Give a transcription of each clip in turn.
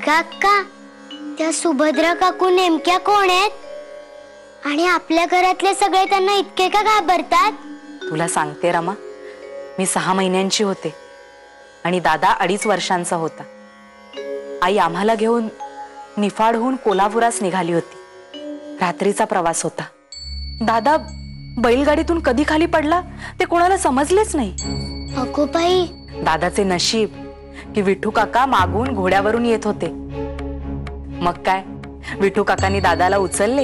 काका, त्या सुभद्रा काकू नेमक्या कोण आहेत आणि आपल्या घरातले सगळे त्यांना इतके का घाबरतात? तुला सांगते रमा, मी 6 महिन्यांची होते आणि दादा 2.5 वर्षांचा होता. आई आम्हाला घेऊन निफाडहून कोल्हापुरास निघाली होती. रात्रीचा प्रवास होता. दादा बैलगाडीतून कधी खाली पडला ते कोणाला समजलेच नाही. अगो बाई, दादाचे नशीब की विठू काका मागून घोड्यावरून येत होते. मग काय, विठू काकांनी दादाला उचलले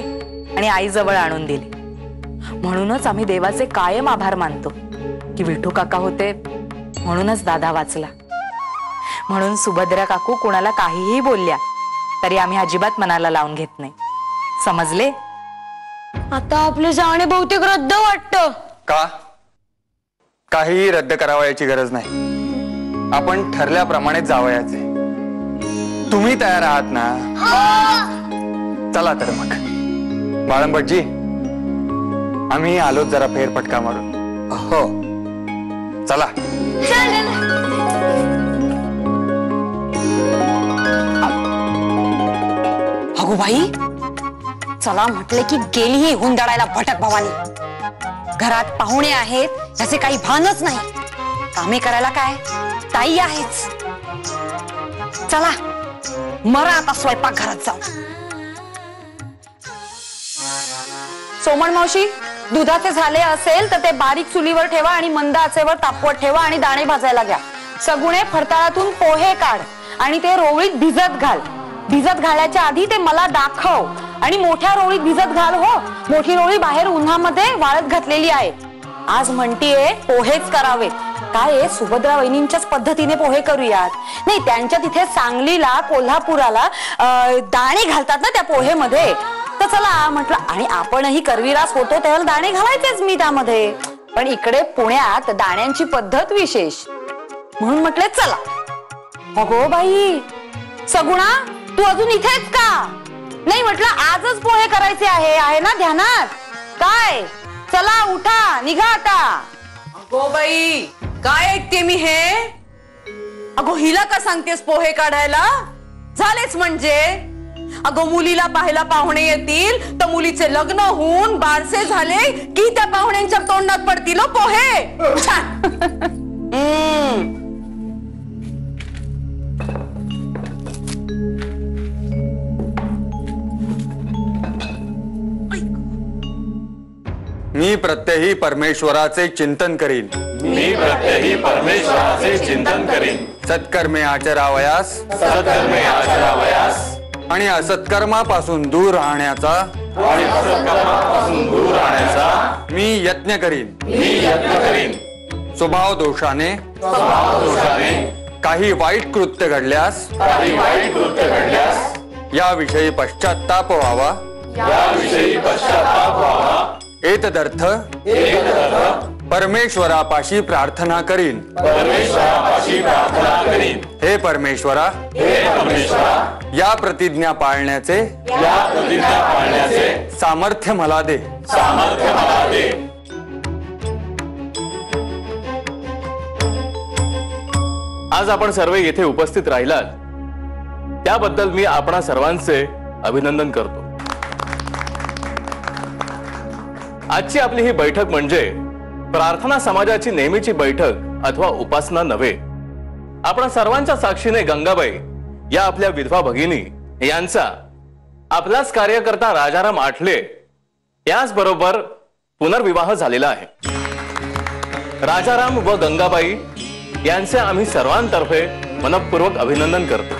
आणि आई जवळ आणून दिले. म्हणूनच आम्ही देवाचे कायम आभार मानतो की विठू काका होते म्हणूनच दादा वाचला. म्हणून सुभद्रा काकू कोणाला काहीही बोलल्या तरी आम्ही अजिबात मनाला लावून घेत नाही. समजले? आता आपले जाणे बहुतेक रद्द वाटतं. का? काहीही रद्द करावयाची गरज नाही. आपण ठरल्याप्रमाणे जावयाचे. तुम्ही तयार आहात ना? चला तर मग. बाळंबटजी, आम्ही आलो जरा फेरफटका मारून. हो, चला. अगो बाई, चला म्हटले की गेली ही हुंदडायला भटक भवानी. घरात पाहुणे आहेत त्याचे काही भानच नाही. कामे करायला काय ताई आहेच. चला मरा आता स्वयंपाक घरात जाऊ. सोमण मावशी, दुधाचे झाले असेल तर ते बारीक चुलीवर ठेवा आणि मंद आचेवर तापवत ठेवा आणि दाणे भाजायला घ्या. सगुणे फडताळातून पोहे काढ आणि ते रोळीत भिजत घाल. भिजत घालायच्या आधी ते मला दाखव आणि मोठ्या रोळीत भिजत घाल. हो, मोठी रोळी बाहेर उन्हामध्ये वाळत घातलेली आहे. आज म्हणतीये पोहेच करावेत. काय सुभद्रा वहिनींच्याच पद्धतीने पोहे करूयात. नाही, त्यांच्या तिथे सांगलीला कोल्हापुराला दाणे घालतात ना त्या पोहेमध्ये. तर चला म्हटलं, आणि आपणही करविरास होतो तेव्हा दाणे घालायचेच मी त्यामध्ये. पण इकडे पुण्यात दाण्यांची पद्धत विशेष म्हणून म्हटले चला. अगो बाई सगुणा, तू अजून इथेच का? नाही म्हटलं आजच पोहे करायचे आहे ना ध्यानात? काय, चला उठा, निघा आता. अगो बाई, काय ऐकते मी हे? अगो हिला का सांगतेस पोहे काढायला? झालेच म्हणजे. अगो मुलीला पाहायला पाहुणे येतील तर मुलीचे लग्न होऊन बारसे झाले की त्या पाहुण्यांच्या तोंडात पडतील पोहे. मी प्रत्यही परमेश्वराचे चिंतन करीन. मी प्रत्यही परमेश्वराचे चिंतन करीन. सत्कर्मे आचरावयास, सत्कर्मे आचरावयास आणि असत्कर्मापासून दूर राहण्याचा, आणि असत्कर्मापासून दूर राहण्याचा मी यत्न करीन. मी यत्न करीन. स्वभाव दोषाने काही वाईट कृत्य घडल्यास, काही वाईट कृत्य घडल्यास याविषयी पश्चात्ताप व्हावा. याविषयी पश्चात्ताप व्हावा. एतदर्थ परमेश्वरापाशी प्रार्थना करीन. परमेश्वरापाशी प्रार्थना करीन. हे परमेश्वरा, हे परमेश्वरा, या प्रतिज्ञा पाळण्याचे, या प्रतिज्ञा पाळण्याचे सामर्थ्य मला दे. सामर्थ्य मला दे. आज आपण सर्व येथे उपस्थित राहिलात त्याबद्दल मी आपणा सर्वांचे अभिनंदन करतो. आजची आपली ही बैठक म्हणजे प्रार्थना समाजाची नेहमीची बैठक अथवा उपासना नव्हे, आपण सर्वांच्या साक्षीने गंगाबाई या आपल्या विधवा भगिनी यांचा आपलाच कार्यकर्ता राजाराम आठले याच बरोबर पुनर्विवाह झालेला आहे. राजाराम व गंगाबाई यांचे आम्ही सर्वांतर्फे मनपूर्वक अभिनंदन करतो.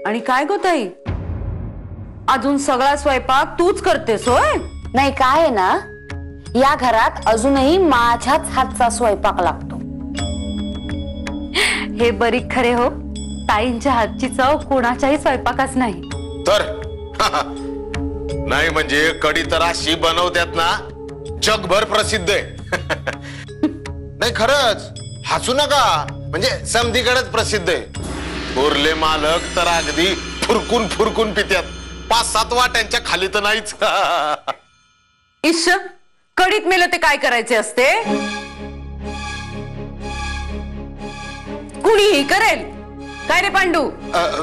आणि काय गो ताई, अजून सगळा स्वयंपाक तूच करतेस होय? नाही काय आहे ना, या घरात अजूनही माझ्याच हातचा स्वयंपाक लागतो. हे बरी खरे हो, ताईंच्या हातची चव कोणाच्याही स्वयंपाकाच नाही. तर नाही म्हणजे कढी तर अशी बनवतात ना, जगभर प्रसिद्ध आहे. नाही खरंच हसू नका, म्हणजे समधीकडेच प्रसिद्ध आहे. उरले मालक तर अगदी फुरकून फुरकून पित्यात, 5-7 वाट्यांच्या खाली तर नाहीच. इश्श, कडीत मेलं ते काय करायचे असते? कुणीही करेल काय रे पांडू?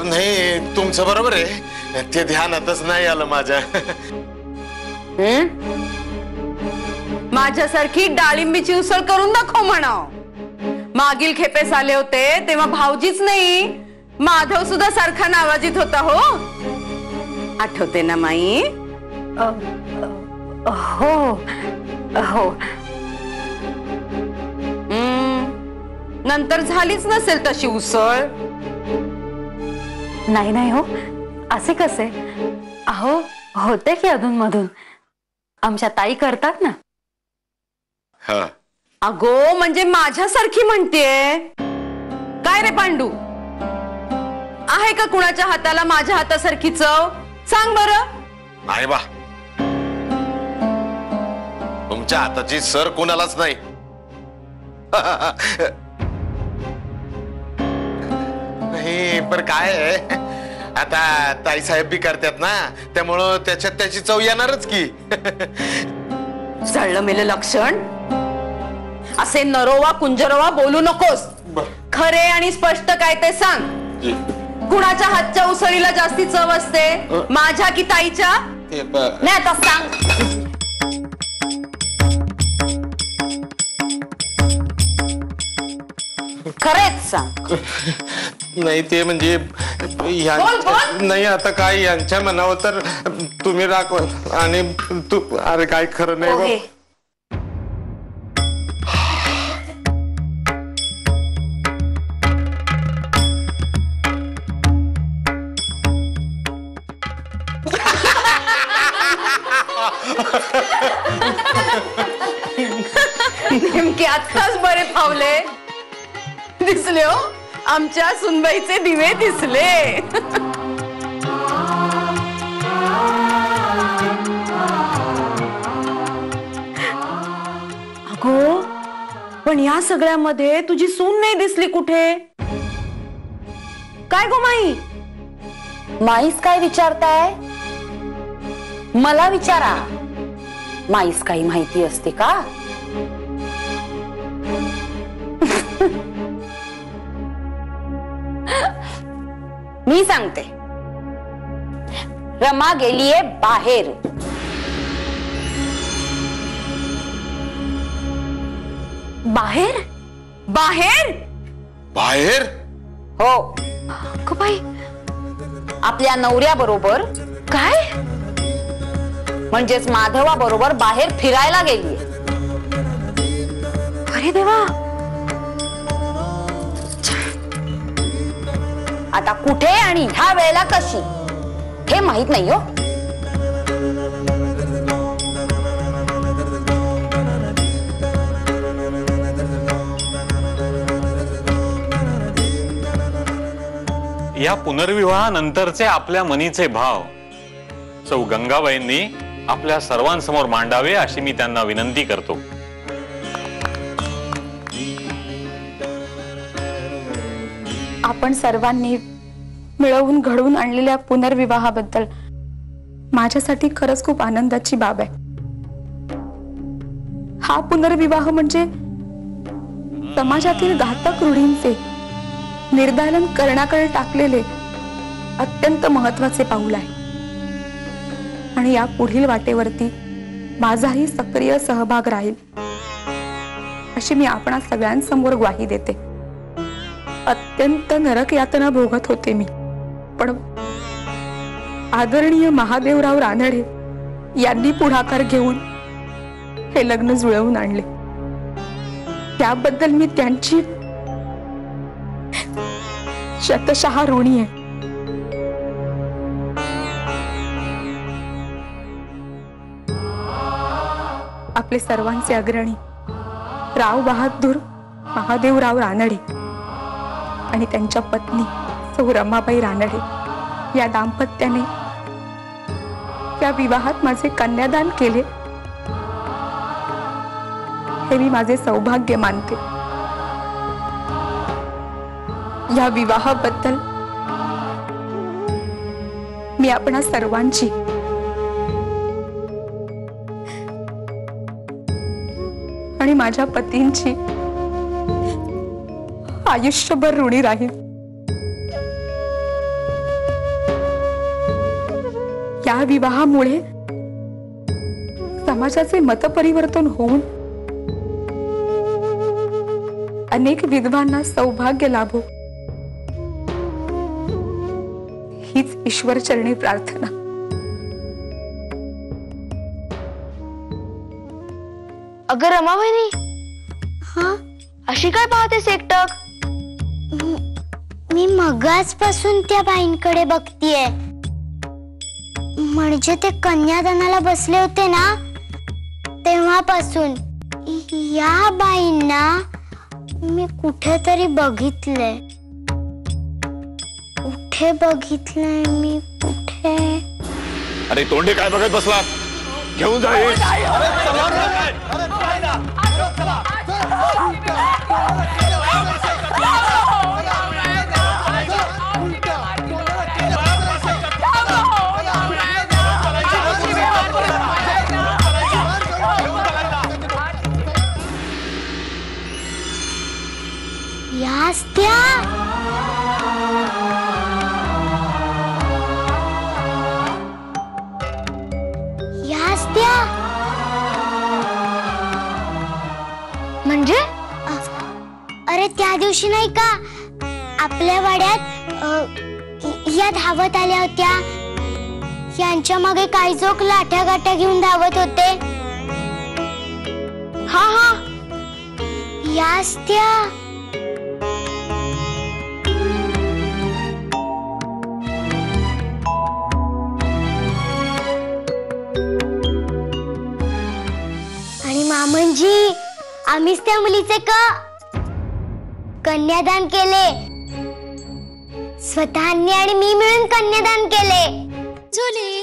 नाही तुमचं बरोबर आहे, ते ध्यानातच नाही आलं माझ्या. माझ्यासारखी डाळिंबीची उसळ करून दाखव म्हणाव. मागील खेपेस आले होते तेव्हा भाऊजीच नाही, माधव सुद्धा सारखा नावाजित होता हो. आठवते ना माई? हो हो. नंतर झालीच नसेल तशी उसळ. नाही नाही हो, असे कसे? अहो होते की अधून मधून, आमच्या ताई करतात ना. अगो म्हणजे माझ्यासारखी म्हणतेय काय रे पांडू? आहे का कुणाच्या हाताला माझ्या हातासारखी चव? सांग बरं. नाही बा, तुमच्या हाताची सर कुणालाच नाही. नाही पण काय आहे, आता ताई साहेब बी करतात ना, त्यामुळं त्याच्यात त्याची चव येणारच की. जळलं मेलं लक्षण. असे नरोवा कुंजरोवा बोलू नकोस. खरे आणि स्पष्ट काय ते सांग. कुणाच्या हातच्या उसळीला जास्ती चव असते, माझ्या की ताईच्या? नाही आता सांग. खरेच सांग. नाही ते म्हणजे नाही, आता काय यांच्या मनावर तर तुम्ही राखवा. आणि तू अरे काय खरं नाही बा. नेमके आत्ताच बरे फावले दिसले हो, आमच्या सुनबाईचे दिवे दिसले. अगो पण या सगळ्यामध्ये तुझी सून नाही दिसली कुठे? काय गो माई? माईस काय विचारताय? मला विचारा. माईस काही माहिती असते का? मी सांगते. रमा गेलीये बाहेर. बाहेर? बाहेर? बाहेर? हो, अगं बाई, आपल्या नवऱ्या बरोबर. काय? म्हणजेच माधवा बरोबर बाहेर फिरायला गेलीये. अरे देवा. आता कुठे आणि ह्या वेळेला कशी हे माहित नाही हो. या पुनर्विवाहानंतरचे आपल्या मनीचे भाव सौ गंगाबाईंनी आपल्या सर्वांसमोर मांडावे अशी मी त्यांना विनंती करतो. आपण सर्वांनी मिळवून घडवून आणलेल्या पुनर्विवाहाबद्दल माझ्यासाठी खरंच खूप आनंदाची बाब आहे. हा पुनर्विवाह म्हणजे समाजातील घातक रूढींचे निर्दालन करण्याकडे टाकलेले अत्यंत महत्वाचे पाऊल आहे आणि या पुढील वाटेवरती माझाही सक्रिय सहभाग राहील अशी मी आपणा सगळ्यांसमोर ग्वाही देते. अत्यंत नरक यातना भोगत होते मी, पण आदरणीय महादेवराव रानडे यांनी पुढाकार घेऊन हे लग्न जुळवून आणले. त्याबद्दल मी त्यांची शतशः ऋणी आहे. आपले सर्वांचे अग्रणी राव बहादूर महादेवराव रानडे आणि त्यांच्या पत्नी सौ रमाबाई रानडे या दाम्पत्याने या विवाहात माझे कन्यादान केले हे मी माझे सौभाग्य मानते. या विवाहाबद्दल मी आपणा सर्वांची आणि माझ्या पतींची आयुष्यभर ऋणी राहील. या विवाहामुळे समाजाचे मतपरिवर्तन होऊन अनेक विधवांना सौभाग्य लाभो हीच ईश्वर चरणी प्रार्थना. अगं रमाबाई, हा अशी काय पाहतेस एकटक? मी मगाचपासून त्या बाईंकडे बघतीये. म्हणजे ते कन्यादानाला बसले होते ना, तेव्हापासून या बाईंना मी कुठेतरी बघितलंय. कुठे बघितलंय मी, कुठे? अरे तोंडे काय बघत बसला? घेऊन जा. यास त्या म्हणजे अरे त्या दिवशी नाही का आपल्या वाड्यात या धावत आल्या होत्या. यांच्या मागे काही जोक लाठ्या गाठ्या घेऊन धावत होते. हा हा यास त्या. आणि मामनजी, आम्हीच त्या मुलीचे कन्यादान केले. स्वतःनी आणि मी मिळून कन्यादान केले. झुले